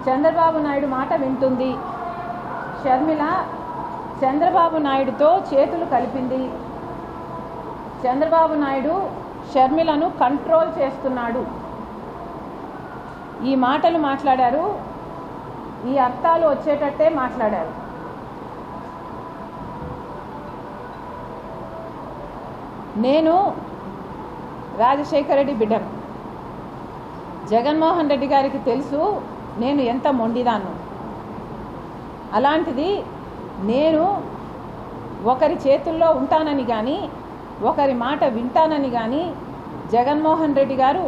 చంద్రబాబు నాయుడు మాట వింటుంది, షర్మిల చంద్రబాబు నాయుడుతో చేతులు కలిపింది, చంద్రబాబు నాయుడు షర్మిలను కంట్రోల్ చేస్తున్నాడు. ఈ మాటలు మాట్లాడారు, ఈ అర్థాలు వచ్చేటట్టే మాట్లాడారు. నేను రాజశేఖర రెడ్డి బిడ్డను. జగన్మోహన్ రెడ్డి గారికి తెలుసు నేను ఎంత మొండిదాన్ని. అలాంటిది నేను ఒకరి చేతుల్లో ఉంటానని కానీ ఒకరి మాట వింటానని కానీ జగన్మోహన్ రెడ్డి గారు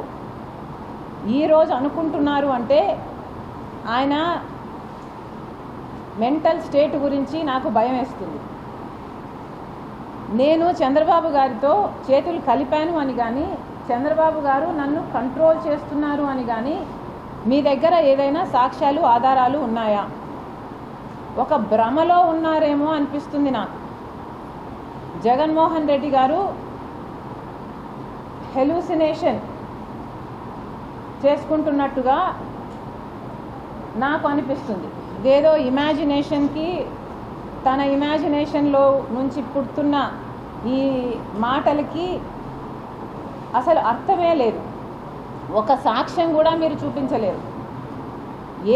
ఈరోజు అనుకుంటున్నారు అంటే ఆయన మెంటల్ స్టేట్ గురించి నాకు భయం వేస్తుంది. నేను చంద్రబాబు గారితో చేతులు కలిపాను అని కానీ చంద్రబాబు గారు నన్ను కంట్రోల్ చేస్తున్నారు అని కానీ మీ దగ్గర ఏదైనా సాక్ష్యాలు ఆధారాలు ఉన్నాయా? ఒక భ్రమలో ఉన్నారేమో అనిపిస్తుంది నాకు. జగన్మోహన్ రెడ్డి గారు హెలూసినేషన్ చేసుకుంటున్నట్టుగా నాకు అనిపిస్తుంది. ఇదేదో ఇమాజినేషన్కి తన ఇమాజినేషన్లో నుంచి పుడుతున్న ఈ మాటలకి అసలు అర్థమే లేదు. ఒక సాక్ష్యం కూడా మీరు చూపించలేరు.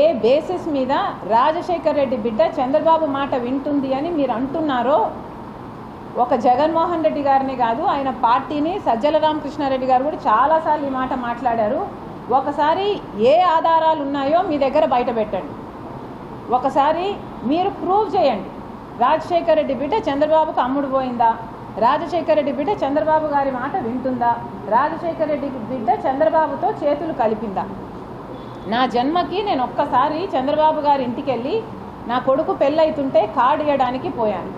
ఏ బేసిస్ మీద రాజశేఖర్ రెడ్డి బిడ్డ చంద్రబాబు మాట వింటుంది అని మీరు అంటున్నారో ఒక జగన్మోహన్ రెడ్డి గారిని కాదు, ఆయన పార్టీని సజ్జల రామకృష్ణారెడ్డి గారు కూడా చాలాసార్లు ఈ మాట మాట్లాడారు. ఒకసారి ఏ ఆధారాలు ఉన్నాయో మీ దగ్గర బయట పెట్టండి. ఒకసారి మీరు ప్రూవ్ చేయండి. రాజశేఖర రెడ్డి బిడ్డ చంద్రబాబుకు అమ్ముడు పోయిందా? రాజశేఖర రెడ్డి బిడ్డ చంద్రబాబు గారి మాట వింటుందా? రాజశేఖర రెడ్డి బిడ్డ చంద్రబాబుతో చేతులు కలిపిందా? నా జన్మకి నేను ఒక్కసారి చంద్రబాబు గారి ఇంటికి వెళ్ళి నా కొడుకు పెళ్ళైతుంటే కార్డు ఇవ్వడానికి పోయాను.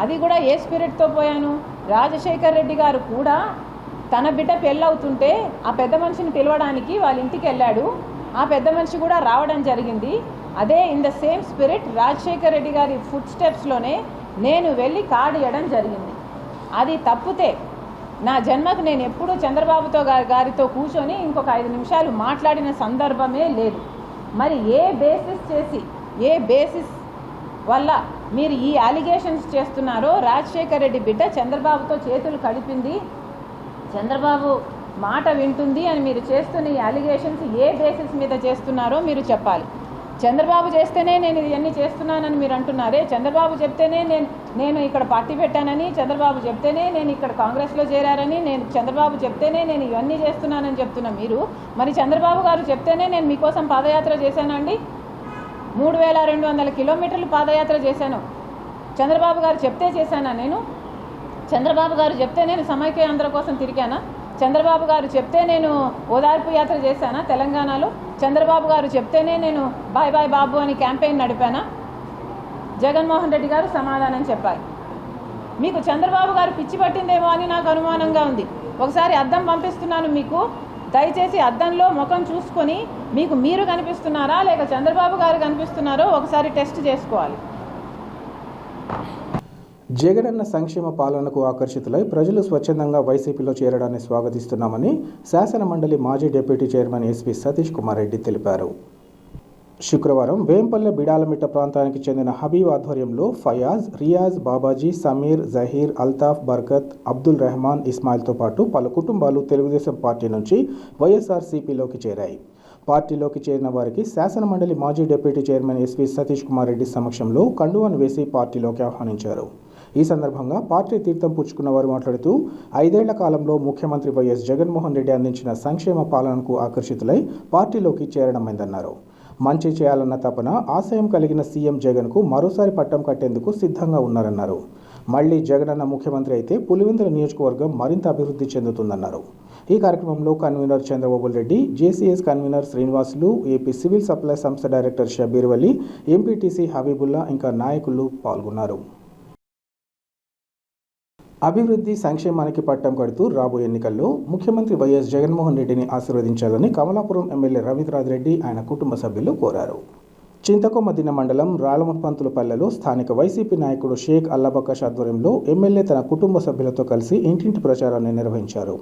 అది కూడా ఏ స్పిరిట్తో పోయాను? రాజశేఖర రెడ్డి గారు కూడా తన బిడ్డ పెళ్ళవుతుంటే ఆ పెద్ద మనిషిని పిలవడానికి వాళ్ళ ఇంటికి వెళ్ళాడు. ఆ పెద్ద మనిషి కూడా రావడం జరిగింది. అదే in the same spirit Rajasekhara Reddy గారి ఫుట్ స్టెప్స్లోనే నేను వెళ్ళి కార్డు ఇవ్వడం జరిగింది. అది తప్పితే నా జన్మకు నేను ఎప్పుడూ చంద్రబాబుతో గారితో కూర్చొని ఇంకొక 5 నిమిషాలు మాట్లాడిన సందర్భమే లేదు. మరి ఏ బేసిస్ వల్ల మీరు ఈ అలిగేషన్స్ చేస్తున్నారో? రాజశేఖర రెడ్డి బిడ్డ చంద్రబాబుతో చేతులు కలిపింది, చంద్రబాబు మాట వింటుంది అని మీరు చేస్తున్న ఈ అలిగేషన్స్ ఏ బేసిస్ మీద చేస్తున్నారో మీరు చెప్పాలి. చంద్రబాబు చేస్తేనే నేను ఇవన్నీ చేస్తున్నానని మీరు అంటున్నారే. చంద్రబాబు చెప్తేనే నేను ఇక్కడ పార్టీ పెట్టానని, చంద్రబాబు చెప్తేనే నేను ఇక్కడ కాంగ్రెస్లో చేరారని, చంద్రబాబు చెప్తేనే నేను ఇవన్నీ చేస్తున్నానని చెప్తున్నా మీరు. మరి చంద్రబాబు గారు చెప్తేనే నేను మీకోసం పాదయాత్ర చేశానండి. 3200 కిలోమీటర్లు పాదయాత్ర చేశాను. చంద్రబాబు గారు చెప్తే చేశానా నేను? చంద్రబాబు గారు చెప్తే నేను సమైక్య ఆంధ్ర కోసం తిరిగానా? చంద్రబాబు గారు చెప్తే నేను ఓదార్పు యాత్ర చేశానా తెలంగాణలో? చంద్రబాబు గారు చెప్తేనే నేను బాయ్ బాయ్ బాబు అని క్యాంపెయిన్ నడిపానా? జగన్మోహన్ రెడ్డి గారు సమాధానం చెప్పాలి. మీకు చంద్రబాబు గారు పిచ్చి పట్టిందేమో అని నాకు అనుమానంగా ఉంది. ఒకసారి అద్దం పంపిస్తున్నాను మీకు, దయచేసి అద్దంలో ముఖం చూసుకొని మీకు మీరు కనిపిస్తున్నారా లేక చంద్రబాబు గారు కనిపిస్తున్నారో ఒకసారి టెస్ట్ చేసుకోవాలి. జగనన్న సంక్షేమ పాలనకు ఆకర్షితులై ప్రజలు స్వచ్ఛందంగా వైసీపీలో చేరడాన్ని స్వాగతిస్తున్నామని శాసనమండలి మాజీ deputy chairman SP Satish Kumar Reddy తెలిపారు. శుక్రవారం వేంపల్లె బిడాలమిట్ట ప్రాంతానికి చెందిన హబీబ్ ఆధ్వర్యంలో ఫయాజ్, రియాజ్, బాబాజీ, సమీర్, జహీర్, అల్తాఫ్, బర్కత్, అబ్దుల్ రెహమాన్, ఇస్మాయిల్తో పాటు పలు కుటుంబాలు తెలుగుదేశం పార్టీ నుంచి వైఎస్ఆర్సీపీలోకి చేరాయి. పార్టీలోకి చేరిన వారికి శాసనమండలి మాజీ deputy chairman SP Satish Kumar Reddy సమక్షంలో కండువాను వేసి పార్టీలోకి ఆహ్వానించారు. ఈ సందర్భంగా పార్టీ తీర్థం పుచ్చుకున్న వారు మాట్లాడుతూ 5 ఏళ్ల కాలంలో ముఖ్యమంత్రి వైఎస్ జగన్మోహన్ రెడ్డి అందించిన సంక్షేమ పాలనకు ఆకర్షితులై పార్టీలోకి చేరడమైందన్నారు. మంచి చేయాలన్న తపన, ఆశయం కలిగిన సీఎం జగన్కు మరోసారి పట్టం కట్టేందుకు సిద్ధంగా ఉన్నారన్నారు. మళ్లీ జగనన్న ముఖ్యమంత్రి అయితే పులివెందుల నియోజకవర్గం మరింత అభివృద్ధి చెందుతుందన్నారు. ఈ కార్యక్రమంలో convener Chandrababu Reddy, JCS convener Srinivasulu, AP civil supply సంస్థ డైరెక్టర్ షబీర్ వలి, ఎంపీటీసీ హబీబుల్లా ఇంకా నాయకులు పాల్గొన్నారు. అభివృద్ధి సంక్షేమానికి పట్టం కడుతూ రాబోయే ఎన్నికల్లో ముఖ్యమంత్రి వైఎస్ జగన్మోహన్ రెడ్డిని ఆశీర్వదించాలని కమలాపురం ఎమ్మెల్యే రవీంద్రనాథ్ రెడ్డి ఆయన కుటుంబ సభ్యులు కోరారు. చింతకొమ్మదిన మండలం రాలమపంతులపల్లెలో స్థానిక వైసీపీ నాయకుడు షేక్ అల్లాబకాష్ ఆధ్వర్యంలో ఎమ్మెల్యే తన కుటుంబ సభ్యులతో కలిసి ఇంటింటి ప్రచారాన్ని నిర్వహించారు.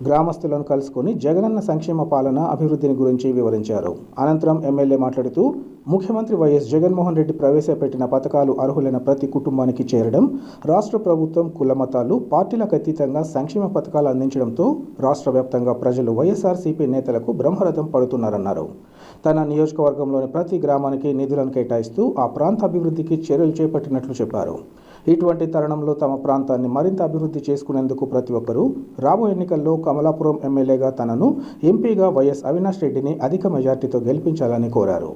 గ్రామస్తులను కలుసుకొని జగనన్న సంక్షేమ పాలన, అభివృద్ధిని గురించి వివరించారు. అనంతరం ఎమ్మెల్యే మాట్లాడుతూ ముఖ్యమంత్రి వైఎస్ జగన్మోహన్ రెడ్డి ప్రవేశపెట్టిన పథకాలు అర్హులైన ప్రతి కుటుంబానికి చేరడం, రాష్ట్ర ప్రభుత్వం కులమతాలు, పార్టీలకు అతీతంగా సంక్షేమ పథకాలు అందించడంతో రాష్ట్ర వ్యాప్తంగా ప్రజలు వైఎస్ఆర్సీపీ నేతలకు బ్రహ్మరథం పడుతున్నారన్నారు. తన నియోజకవర్గంలోని ప్రతి గ్రామానికి నిధులను కేటాయిస్తూ ఆ ప్రాంత అభివృద్ధికి చర్యలు చేపట్టినట్లు చెప్పారు. ఇటువంటి తరుణంలో తమ ప్రాంతాన్ని మరింత అభివృద్ధి చేసుకునేందుకు ప్రతి ఒక్కరూ రాబోయే ఎన్నికల్లో కమలాపురం ఎమ్మెల్యేగా తనను, ఎంపీగా వైఎస్ అవినాష్ రెడ్డిని అధిక మెజార్టీతో గెలిపించాలని కోరారు.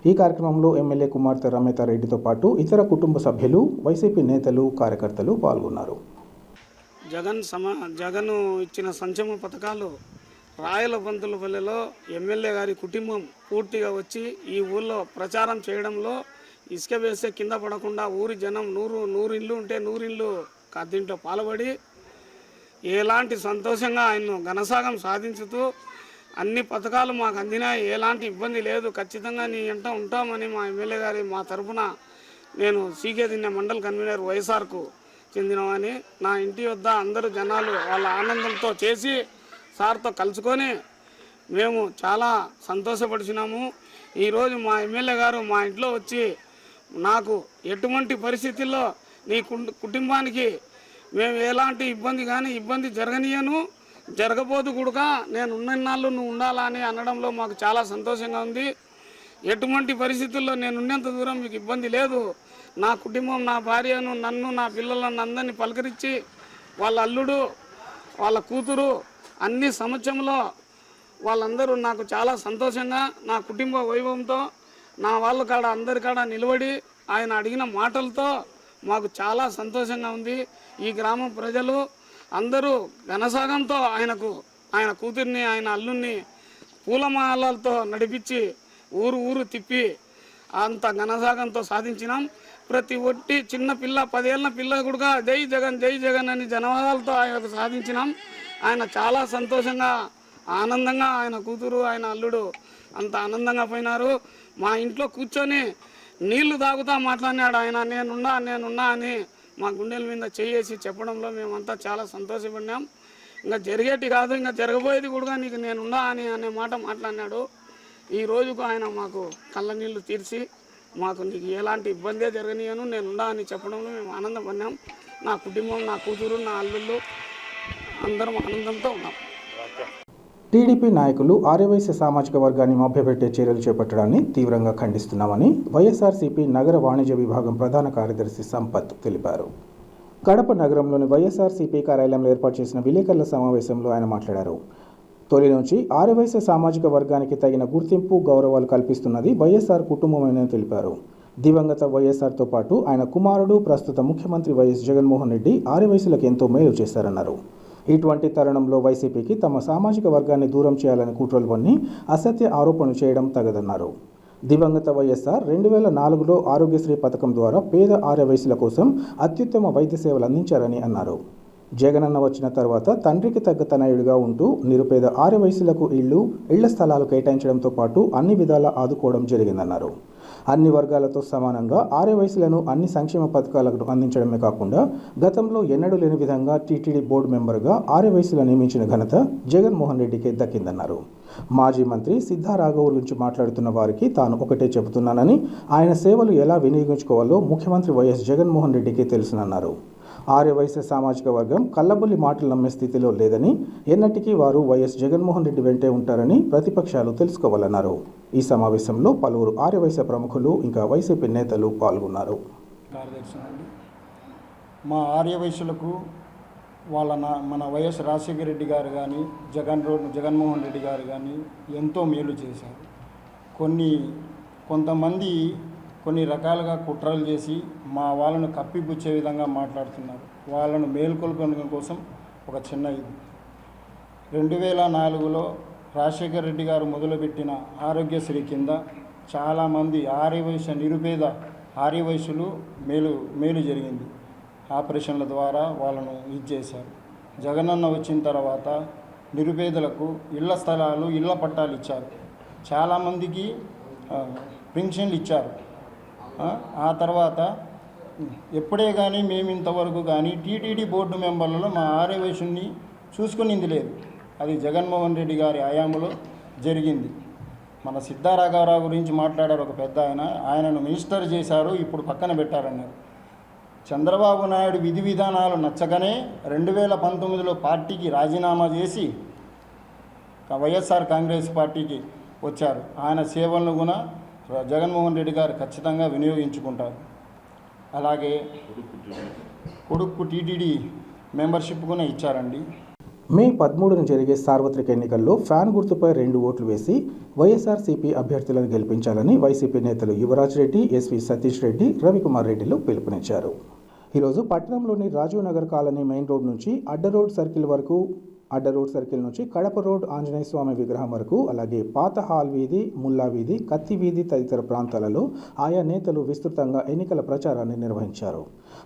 ఈ కార్యక్రమంలో ఎమ్మెల్యే కుమార్తె రమేతారెడ్డితో పాటు ఇతర కుటుంబ సభ్యులు, వైసీపీ నేతలు, కార్యకర్తలు పాల్గొన్నారు. జగన్ ఇచ్చిన సంక్షేమ పథకాలు రాయలపంతులపల్లెలో ఎమ్మెల్యే గారి కుటుంబం పూర్తిగా వచ్చి ఈ ఊళ్ళో ప్రచారం చేయడంలో ఇసుక వేస్తే కింద పడకుండా ఊరి జనం 100 ఇళ్ళు ఉంటే 100 ఇళ్ళు దీంట్లో పాల్పడి ఎలాంటి సంతోషంగా ఆయన్ను ఘనసాగం సాధించుతూ అన్ని పథకాలు మాకు అందినా ఎలాంటి ఇబ్బంది లేదు, ఖచ్చితంగా నీ వెంట ఉంటామని మా ఎమ్మెల్యే గారి మా తరఫున నేను సీకే దిన్న మండల్ కన్వీనర్ వైఎస్ఆర్కు చెందినవని నా ఇంటి వద్ద అందరూ జనాలు వాళ్ళ ఆనందంతో చేసి సార్తో కలుసుకొని మేము చాలా సంతోషపడినాము. ఈరోజు మా ఎమ్మెల్యే గారు మా ఇంట్లో వచ్చి నాకు ఎటువంటి పరిస్థితుల్లో నీ కుటుంబానికి మేము ఎలాంటి ఇబ్బంది జరగనీయను, జరగబోదు కూడా నేను ఉన్నన్నాళ్ళు నువ్వు ఉండాలా అని అనడంలో మాకు చాలా సంతోషంగా ఉంది. ఎటువంటి పరిస్థితుల్లో నేను ఉన్నంత దూరం మీకు ఇబ్బంది లేదు. నా కుటుంబం, నా భార్యను, నన్ను, నా పిల్లలను అందరినీ పలకరించి వాళ్ళ అల్లుడు, వాళ్ళ కూతురు అన్ని సమక్షంలో వాళ్ళందరూ నాకు చాలా సంతోషంగా నా కుటుంబ వైభవంతో నా వాళ్ళ కాడ అందరి కాడ నిలబడి ఆయన అడిగిన మాటలతో మాకు చాలా సంతోషంగా ఉంది. ఈ గ్రామం ప్రజలు అందరూ ఘనసాగంతో ఆయన కూతుర్ని, ఆయన అల్లుడిని పూలమాలలతో నడిపించి ఊరు తిప్పి అంత ఘనసాగంతో సాధించినాం. ప్రతి ఒట్టి చిన్న పిల్ల 10 ఏళ్ళ పిల్ల కూడా జై జగన్ అని జనవాదాలతో ఆయనకు సాధించినాం. ఆయన చాలా సంతోషంగా, ఆనందంగా ఆయన కూతురు, ఆయన అల్లుడు అంత ఆనందంగా పోయినారు. మా ఇంట్లో కూర్చొని నీళ్లు తాగుతా మాట్లాడినాడు ఆయన. నేనున్నా అని మా గుండెల మీద చేసి చెప్పడంలో మేమంతా చాలా సంతోషపడినాం. ఇంకా జరిగేటి కాదు, ఇంకా జరగబోయేది కూడా నీకు నేనున్నా అనే మాట మాట్లాడినాడు. ఈ రోజుకు ఆయన మాకు కళ్ళ నీళ్లు తీర్చి మాకు నీకు ఎలాంటి ఇబ్బందే జరగనీయను, నేనున్నా అని చెప్పడంలో మేము ఆనందపడినాం. నా కుటుంబం, నా కూతురు, నా అల్లుళ్ళు అందరం ఆనందంతో ఉన్నాం. టీడీపీ నాయకులు ఆర్యవైశ్య సామాజిక వర్గాన్ని మభ్యపెట్టే చర్యలు చేపట్టడాన్ని తీవ్రంగా ఖండిస్తున్నామని వైఎస్ఆర్సీపీ నగర వాణిజ్య విభాగం ప్రధాన కార్యదర్శి సంపత్ తెలిపారు. కడప నగరంలోని వైఎస్ఆర్సీపీ కార్యాలయంలో ఏర్పాటు చేసిన విలేకరుల సమావేశంలో ఆయన మాట్లాడారు. తొలి నుంచి ఆర్యవైశ్య సామాజిక వర్గానికి తగిన గుర్తింపు, గౌరవాలు కల్పిస్తున్నది వైఎస్ఆర్ కుటుంబమని తెలిపారు. దివంగత వైఎస్ఆర్తో పాటు ఆయన కుమారుడు ప్రస్తుత ముఖ్యమంత్రి వైఎస్ జగన్మోహన్ రెడ్డి ఆర్యవైశ్యులకు ఎంతో మేలు చేశారన్నారు. ఇటువంటి తరుణంలో వైసీపీకి తమ సామాజిక వర్గాన్ని దూరం చేయాలని కుట్రలు పన్ని అసత్య ఆరోపణలు చేయడం తగదన్నారు. దివంగత వైఎస్ఆర్ 2004లో ఆరోగ్యశ్రీ పథకం ద్వారా పేద ఆర్యవైశ్యుల కోసం అత్యుత్తమ వైద్య సేవలు అందించారని అన్నారు. జగనన్న వచ్చిన తర్వాత తండ్రికి తగ్గ తనయుడిగా ఉంటూ నిరుపేద ఆర్యవైశ్యులకు ఇళ్ల స్థలాలు కేటాయించడంతో పాటు అన్ని విధాలా ఆదుకోవడం జరిగిందన్నారు. అన్ని వర్గాలతో సమానంగా ఆర్యవైశ్యులను అన్ని సంక్షేమ పథకాలను అందించడమే కాకుండా గతంలో ఎన్నడూ లేని విధంగా టీటీడీ బోర్డు మెంబర్గా ఆర్యవైశ్యులను నియమించిన ఘనత జగన్మోహన్ రెడ్డికే దక్కిందన్నారు. మాజీ మంత్రి సిద్ధారాఘవ్ గురించి మాట్లాడుతున్న వారికి తాను ఒకటే చెబుతున్నానని, ఆయన సేవలు ఎలా వినియోగించుకోవాలో ముఖ్యమంత్రి వైఎస్ జగన్మోహన్ రెడ్డికే తెలుసునన్నారు. ఆర్యవైశ్య సామాజిక వర్గం కల్లబుల్లి మాటలు నమ్మే స్థితిలో లేదని, ఎన్నటికీ వారు వైఎస్ జగన్మోహన్ రెడ్డి వెంటే ఉంటారని ప్రతిపక్షాలు తెలుసుకోవాలన్నారు. ఈ సమావేశంలో పలువురు ఆర్యవైశ్య ప్రముఖులు ఇంకా వైసీపీ నేతలు పాల్గొన్నారు. మా ఆర్యవైశ్యులకు మన వైఎస్ రాజశేఖర రెడ్డి గారు కానీ జగన్మోహన్ రెడ్డి గారు కానీ ఎంతో మేలు చేశారు. కొంతమంది కొన్ని రకాలుగా కుట్రలు చేసి మా వాళ్ళను కప్పిపుచ్చే విధంగా మాట్లాడుతున్నారు. వాళ్ళను మేల్కొల్పడం కోసం ఒక చిన్న 2004లో రాజశేఖర రెడ్డి గారు మొదలుపెట్టిన ఆరోగ్యశ్రీ కింద చాలామంది నిరుపేద ఆర్యవైశ్యులు మేలు జరిగింది. ఆపరేషన్ల ద్వారా వాళ్ళను చేశారు. జగనన్న వచ్చిన తర్వాత నిరుపేదలకు ఇళ్ల స్థలాలు, ఇళ్ల పట్టాలు ఇచ్చారు. చాలామందికి పెన్షన్లు ఇచ్చారు. ఆ తర్వాత ఎప్పుడే కానీ మేము ఇంతవరకు కానీ టీటీడీ బోర్డు మెంబర్లలో మా ఆర్యవైశ్యుని చూసుకునింది లేదు. అది జగన్మోహన్ రెడ్డి గారి హయాంలో జరిగింది. మన సిద్ధారాఘవరావు గురించి మాట్లాడారు ఒక పెద్ద ఆయనను మినిస్టర్ చేశారు, ఇప్పుడు పక్కన పెట్టారన్నారు. చంద్రబాబు నాయుడు విధి విధానాలు నచ్చగానే 2019లో పార్టీకి రాజీనామా చేసి వైఎస్ఆర్ కాంగ్రెస్ పార్టీకి వచ్చారు. ఆయన సేవలను కూడా జగన్మోహన్ రెడ్డి గారు ఖచ్చితంగా వినియోగించుకుంటారు. అలాగే కొడుకు టీటీడీ మెంబర్షిప్ కూడా ఇచ్చారండి. మే 13న జరిగే సార్వత్రిక ఎన్నికల్లో ఫ్యాన్ గుర్తుపై 2 ఓట్లు వేసి వైఎస్ఆర్సీపీ అభ్యర్థులను గెలిపించాలని వైసీపీ నేతలు యువరాజ్ రెడ్డి, ఎస్వి సతీష్ రెడ్డి, రవికుమార్ రెడ్డిలు పిలుపునిచ్చారు. ఈరోజు పట్టణంలోని Rajiv Nagar colony main road నుంచి అడ్డ రోడ్ సర్కిల్ నుంచి కడప రోడ్ ఆంజనేయ స్వామి విగ్రహం వరకు, అలాగే పాత హాల్ వీధి, ముల్లా వీధి, కత్తి వీధి తదితర ప్రాంతాలలో ఆయా నేతలు విస్తృతంగా ఎన్నికల ప్రచారాన్ని నిర్వహించారు.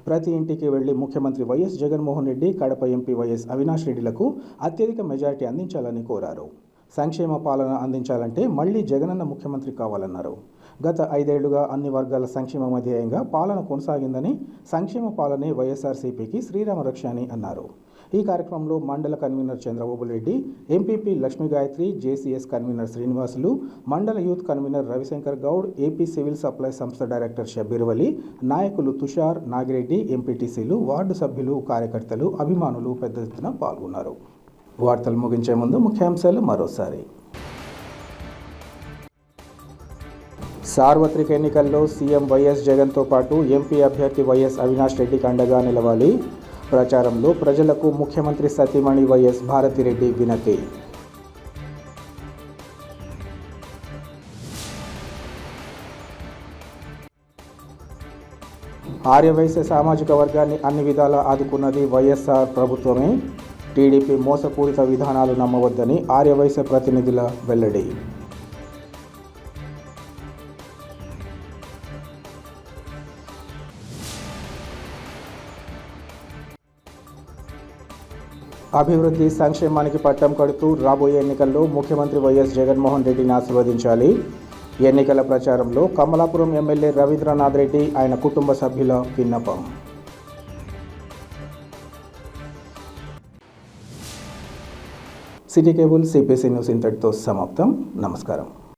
ప్రతి ఇంటికి వెళ్లి ముఖ్యమంత్రి వైఎస్ జగన్మోహన్ రెడ్డి, కడప ఎంపీ వైఎస్ అవినాష్ రెడ్డిలకు అత్యధిక మెజారిటీ అందించాలని కోరారు. సంక్షేమ పాలన అందించాలంటే మళ్లీ జగనన్న ముఖ్యమంత్రి కావాలన్నారు. గత 5 ఏళ్లుగా అన్ని వర్గాల సంక్షేమ ధ్యేయంగా పాలన కొనసాగిందని, సంక్షేమ పాలనే వైఎస్ఆర్సీపీకి శ్రీరామ రక్ష అని అన్నారు. ఈ కార్యక్రమంలో మండల convener Chandrababu Reddy, MPP Lakshmi Gayatri, JCS convener Srinivasulu, మండల youth convener Ravishankar Goud, AP civil supply సంస్థ డైరెక్టర్ షబ్బీర్ వలి, నాయకులు తుషార్, నాగిరెడ్డి, ఎంపీటీసీలు, వార్డు సభ్యులు, కార్యకర్తలు, అభిమానులు పెద్ద ఎత్తున పాల్గొన్నారు. వార్తలు ముగించే ముందు ముఖ్యాంశాలు మరోసారి. సార్వత్రిక ఎన్నికల్లో సీఎం వైఎస్ జగన్తో పాటు ఎంపీ అభ్యర్థి వైఎస్ అవినాష్ రెడ్డికి అండగా నిలవాలి. ప్రచారంలో ప్రజలకు ముఖ్యమంత్రి సతీమణి వైఎస్ భారతిరెడ్డి వినతి. ఆర్యవైశ్య సామాజిక వర్గాన్ని అన్ని విధాలా ఆదుకున్నది వైఎస్ఆర్ ప్రభుత్వమే. టీడీపీ మోసపూరిత విధానాలు నమ్మవద్దని ఆర్యవైశ్య ప్రతినిధుల వెల్లడి. అభివృద్ధి సంక్షేమానికి పట్టం కడుతూ రాబోయే ఎన్నికల్లో ముఖ్యమంత్రి వైఎస్ జగన్మోహన్ రెడ్డిని ఆశీర్వదించాలి. ఎన్నికల ప్రచారంలో కమలాపురం ఎమ్మెల్యే రవీంద్రనాథ్ రెడ్డి, ఆయన కుటుంబ సభ్యుల విన్నపం. సిటీ కేబుల్ సిపిసి న్యూస్ ఇంతటితో సమాప్తం. నమస్కారం.